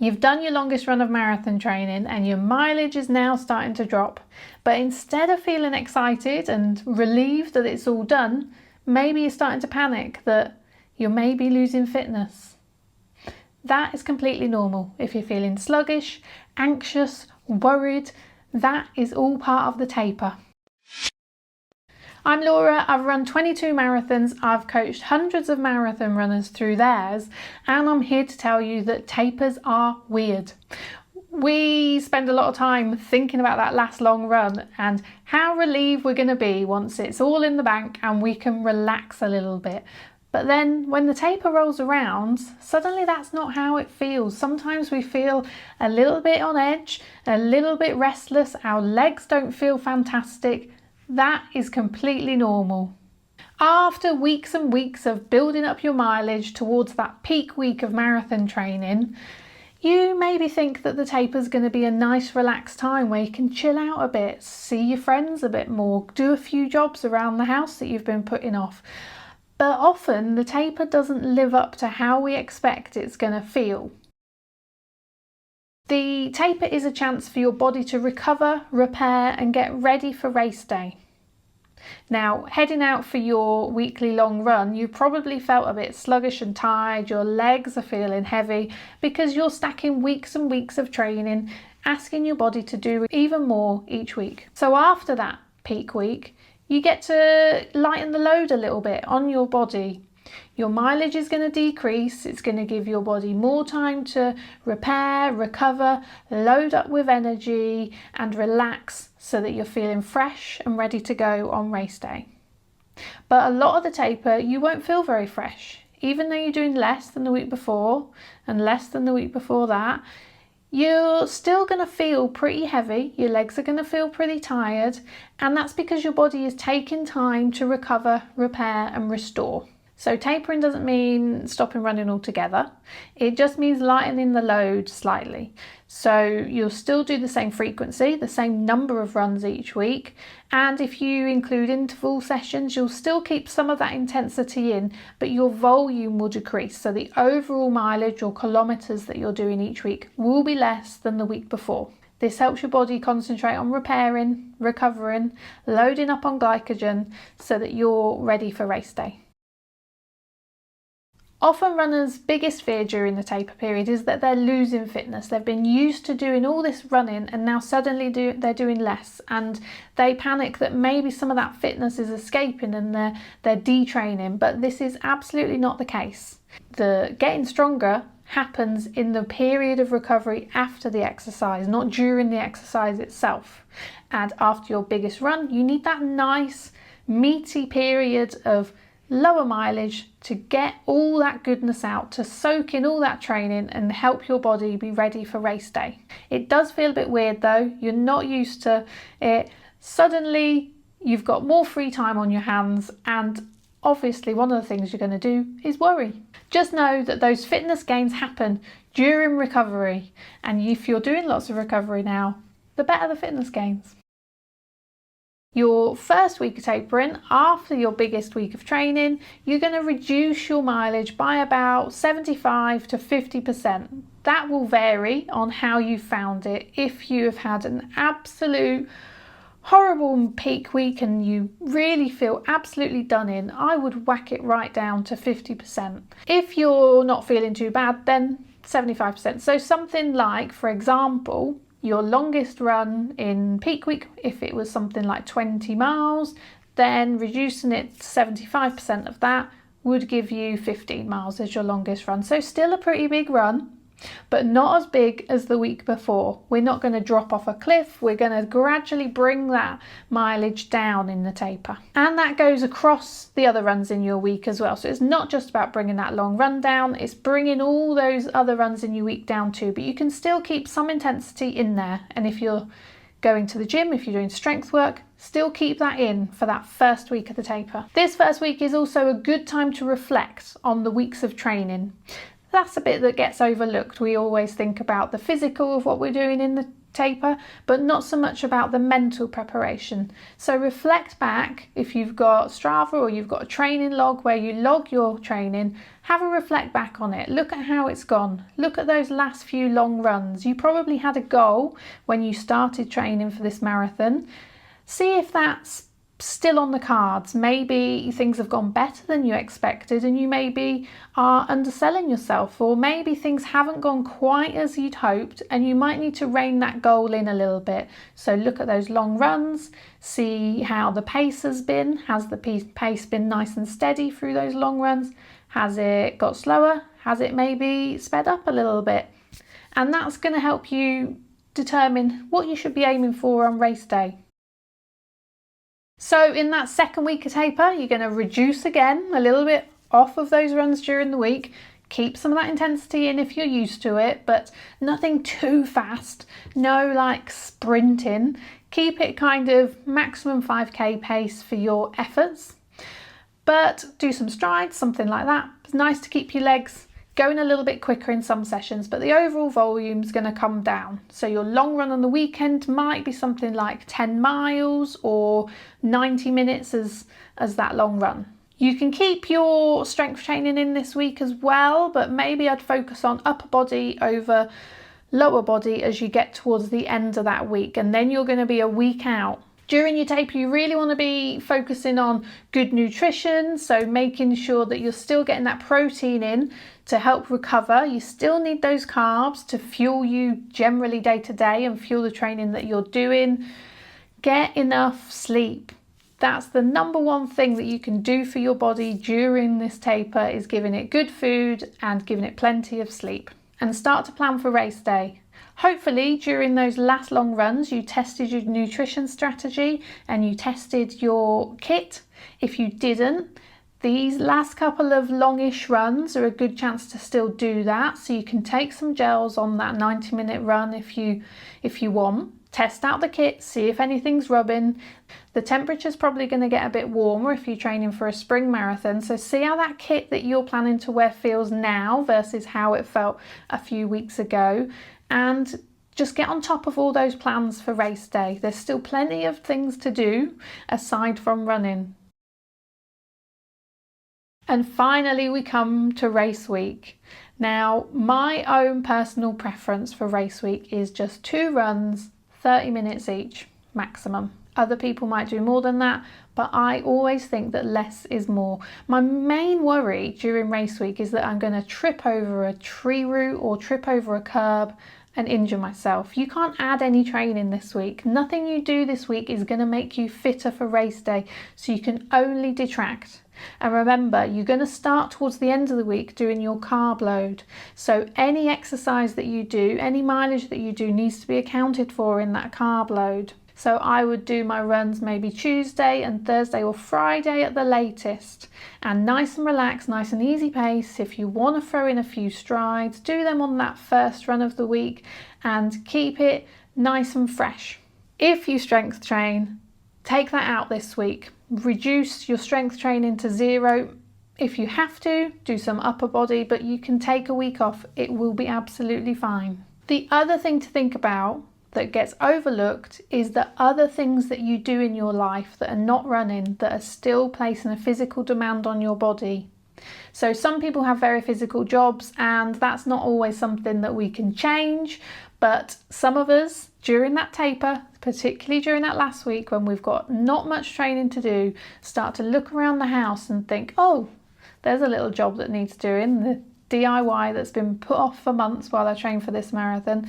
You've done your longest run of marathon training and your mileage is now starting to drop. But instead of feeling excited and relieved that it's all done, maybe you're starting to panic that you're maybe losing fitness. That is completely normal. If you're feeling sluggish, anxious, worried, that is all part of the taper. I'm Laura, I've run 22 marathons, I've coached hundreds of marathon runners through theirs, and I'm here to tell you that tapers are weird. We spend a lot of time thinking about that last long run and how relieved we're going to be once it's all in the bank and we can relax a little bit. But then when the taper rolls around, suddenly that's not how it feels. Sometimes we feel a little bit on edge, a little bit restless, our legs don't feel fantastic. That is completely normal. After weeks and weeks of building up your mileage towards that peak week of marathon training, you maybe think that the taper is going to be a nice relaxed time where you can chill out a bit, see your friends a bit more, do a few jobs around the house that you've been putting off. But often the taper doesn't live up to how we expect it's going to feel. The taper is a chance for your body to recover, repair and get ready for race day. Now, heading out for your weekly long run, you probably felt a bit sluggish and tired, your legs are feeling heavy because you're stacking weeks and weeks of training, asking your body to do even more each week. So after that peak week, you get to lighten the load a little bit on your body. Your mileage is going to decrease, it's going to give your body more time to repair, recover, load up with energy and relax so that you're feeling fresh and ready to go on race day. But a lot of the taper you won't feel very fresh. Even though you're doing less than the week before and less than the week before that, you're still going to feel pretty heavy, your legs are going to feel pretty tired, and that's because your body is taking time to recover, repair and restore. So tapering doesn't mean stopping running altogether, it just means lightening the load slightly. So you'll still do the same frequency, the same number of runs each week, and if you include interval sessions, you'll still keep some of that intensity in, but your volume will decrease. So the overall mileage or kilometres that you're doing each week will be less than the week before. This helps your body concentrate on repairing, recovering, loading up on glycogen so that you're ready for race day. Often runners' biggest fear during the taper period is that they're losing fitness. They've been used to doing all this running and now suddenly they're doing less, and they panic that maybe some of that fitness is escaping and they're detraining, but this is absolutely not the case. The getting stronger happens in the period of recovery after the exercise, not during the exercise itself. And after your biggest run, you need that nice meaty period of lower mileage to get all that goodness out, to soak in all that training and help your body be ready for race day. It does feel a bit weird though, you're not used to it. Suddenly you've got more free time on your hands, and obviously one of the things you're going to do is worry. Just know that those fitness gains happen during recovery, and if you're doing lots of recovery now, the better the fitness gains. Your first week of tapering, after your biggest week of training, you're going to reduce your mileage by about 75 to 50%. That will vary on how you found it. If you have had an absolute horrible peak week and you really feel absolutely done in, I would whack it right down to 50%. If you're not feeling too bad, then 75%. So something like, for example, your longest run in peak week, if it was something like 20 miles, then reducing it to 75% of that would give you 15 miles as your longest run. So still a pretty big run, but not as big as the week before. We're not going to drop off a cliff, we're going to gradually bring that mileage down in the taper. And that goes across the other runs in your week as well. So it's not just about bringing that long run down, it's bringing all those other runs in your week down too, but you can still keep some intensity in there. And if you're going to the gym, if you're doing strength work, still keep that in for that first week of the taper. This first week is also a good time to reflect on the weeks of training. That's a bit that gets overlooked. We always think about the physical of what we're doing in the taper, but not so much about the mental preparation. So reflect back. If you've got Strava or you've got a training log where you log your training, have a reflect back on it. Look at how it's gone. Look at those last few long runs. You probably had a goal when you started training for this marathon. See if that's still on the cards. Maybe things have gone better than you expected and you maybe are underselling yourself, or maybe things haven't gone quite as you'd hoped and you might need to rein that goal in a little bit. So look at those long runs, see how the pace has been. Has the pace been nice and steady through those long runs? Has it got slower? Has it maybe sped up a little bit? And that's going to help you determine what you should be aiming for on race day. So in that second week of taper, you're going to reduce again a little bit off of those runs during the week. Keep some of that intensity in if you're used to it, but nothing too fast. No like sprinting. Keep it kind of maximum 5k pace for your efforts, but do some strides, something like that. It's nice to keep your legs going a little bit quicker in some sessions, but the overall volume is going to come down. So your long run on the weekend might be something like 10 miles or 90 minutes as that long run. You can keep your strength training in this week as well, but maybe I'd focus on upper body over lower body as you get towards the end of that week, and then you're going to be a week out. During your taper, you really want to be focusing on good nutrition, so making sure that you're still getting that protein in to help recover. You still need those carbs to fuel you generally day to day and fuel the training that you're doing. Get enough sleep. That's the number one thing that you can do for your body during this taper, is giving it good food and giving it plenty of sleep. And start to plan for race day. Hopefully during those last long runs you tested your nutrition strategy and you tested your kit. If you didn't, these last couple of longish runs are a good chance to still do that. So you can take some gels on that 90-minute run if you want. Test out the kit, see if anything's rubbing. The temperature's probably going to get a bit warmer if you're training for a spring marathon, so see how that kit that you're planning to wear feels now versus how it felt a few weeks ago, and just get on top of all those plans for race day. There's still plenty of things to do aside from running. And finally we come to race week. Now my own personal preference for race week is just 2 runs, 30 minutes each maximum. Other people might do more than that, but I always think that less is more. My main worry during race week is that I'm going to trip over a tree root or trip over a curb and injure myself. You can't add any training this week. Nothing you do this week is going to make you fitter for race day, so you can only detract. And remember, you're going to start towards the end of the week doing your carb load. So any exercise that you do, any mileage that you do needs to be accounted for in that carb load. So I would do my runs maybe Tuesday and Thursday or Friday at the latest, and nice and relaxed, nice and easy pace. If you want to throw in a few strides, do them on that first run of the week and keep it nice and fresh. If you strength train, take that out this week. Reduce your strength training to 0. If you have to, do some upper body, but you can take a week off. It will be absolutely fine. The other thing to think about that gets overlooked is the other things that you do in your life that are not running, that are still placing a physical demand on your body. So some people have very physical jobs and that's not always something that we can change, but some of us during that taper, particularly during that last week when we've got not much training to do, start to look around the house and think, oh, there's a little job that needs doing, the DIY that's been put off for months while I train for this marathon.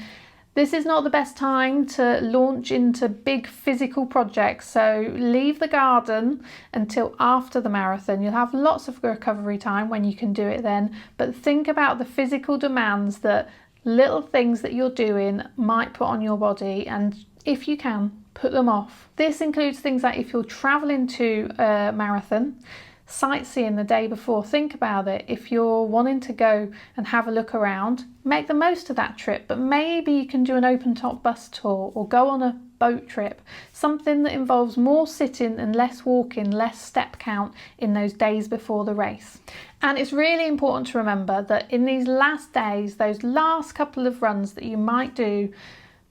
This is not the best time to launch into big physical projects, so leave the garden until after the marathon. You'll have lots of recovery time when you can do it then, but think about the physical demands that little things that you're doing might put on your body, and if you can, put them off. This includes things like if you're traveling to a marathon, sightseeing the day before. Think about it. If you're wanting to go and have a look around, make the most of that trip, but maybe you can do an open top bus tour or go on a boat trip, something that involves more sitting and less walking, less step count in those days before the race. And it's really important to remember that in these last days, those last couple of runs that you might do,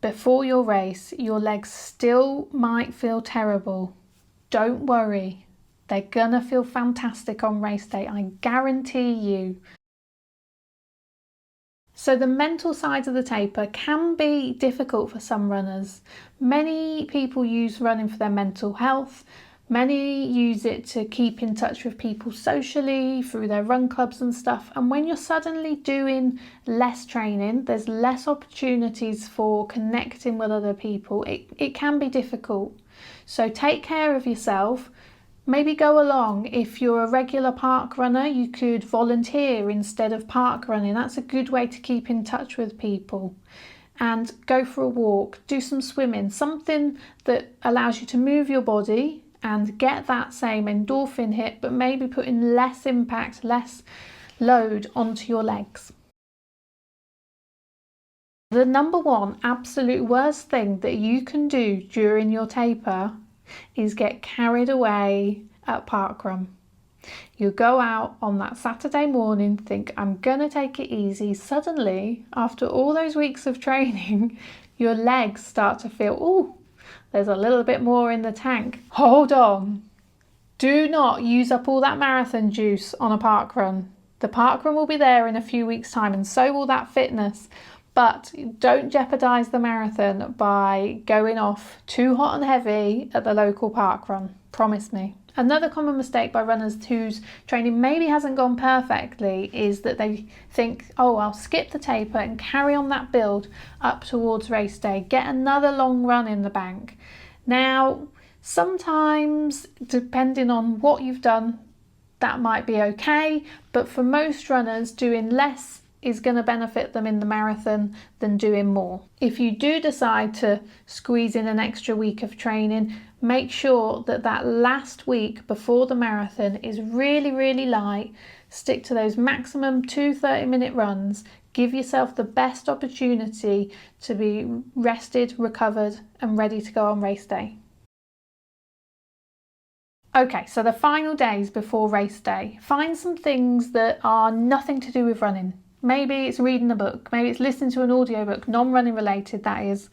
before your race, your legs still might feel terrible. Don't worry. They're gonna feel fantastic on race day, I guarantee you. So the mental side of the taper can be difficult for some runners. Many people use running for their mental health. Many use it to keep in touch with people socially through their run clubs and stuff. And when you're suddenly doing less training, there's less opportunities for connecting with other people. It can be difficult. So take care of yourself. Maybe go along. If you're a regular park runner, you could volunteer instead of park running. That's a good way to keep in touch with people. And go for a walk, do some swimming, something that allows you to move your body and get that same endorphin hit, but maybe putting less impact, less load onto your legs. The number one absolute worst thing that you can do during your taper is get carried away at parkrun. You go out on that Saturday morning, think, I'm gonna take it easy. Suddenly, after all those weeks of training, your legs start to feel, oh, there's a little bit more in the tank. Hold on. Do not use up all that marathon juice on a parkrun. The parkrun will be there in a few weeks' time, and so will that fitness. But don't jeopardise the marathon by going off too hot and heavy at the local parkrun. Promise me. Another common mistake by runners whose training maybe hasn't gone perfectly is that they think, oh, I'll skip the taper and carry on that build up towards race day, get another long run in the bank. Now, sometimes, depending on what you've done, that might be okay, but for most runners, doing less is going to benefit them in the marathon than doing more. If you do decide to squeeze in an extra week of training, make sure that that last week before the marathon is really, really light. Stick to those maximum 2 30-minute runs. Give yourself the best opportunity to be rested, recovered, and ready to go on race day. Okay, so the final days before race day, find some things that are nothing to do with running. Maybe it's reading a book, maybe it's listening to an audiobook, non-running related, that is,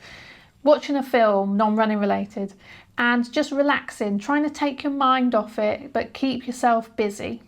watching a film, non-running related, and just relaxing, trying to take your mind off it, but keep yourself busy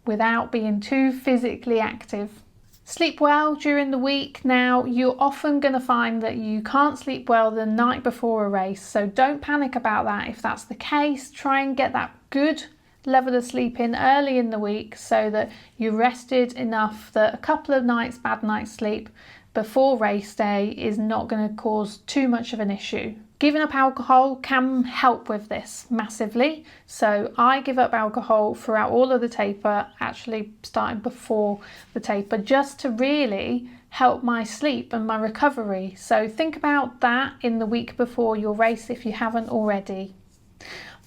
without being too physically active. Sleep well during the week. Now, you're often going to find that you can't sleep well the night before a race, so don't panic about that. If that's the case, try and get that good level of sleep in early in the week so that you're rested enough that a couple of nights, bad night's sleep before race day is not going to cause too much of an issue. Giving up alcohol can help with this massively. So I give up alcohol throughout all of the taper, actually starting before the taper, just to really help my sleep and my recovery. So think about that in the week before your race if you haven't already.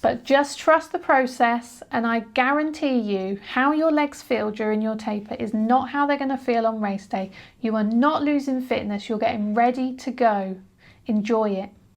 But just trust the process, and I guarantee you how your legs feel during your taper is not how they're going to feel on race day. You are not losing fitness, you're getting ready to go. Enjoy it.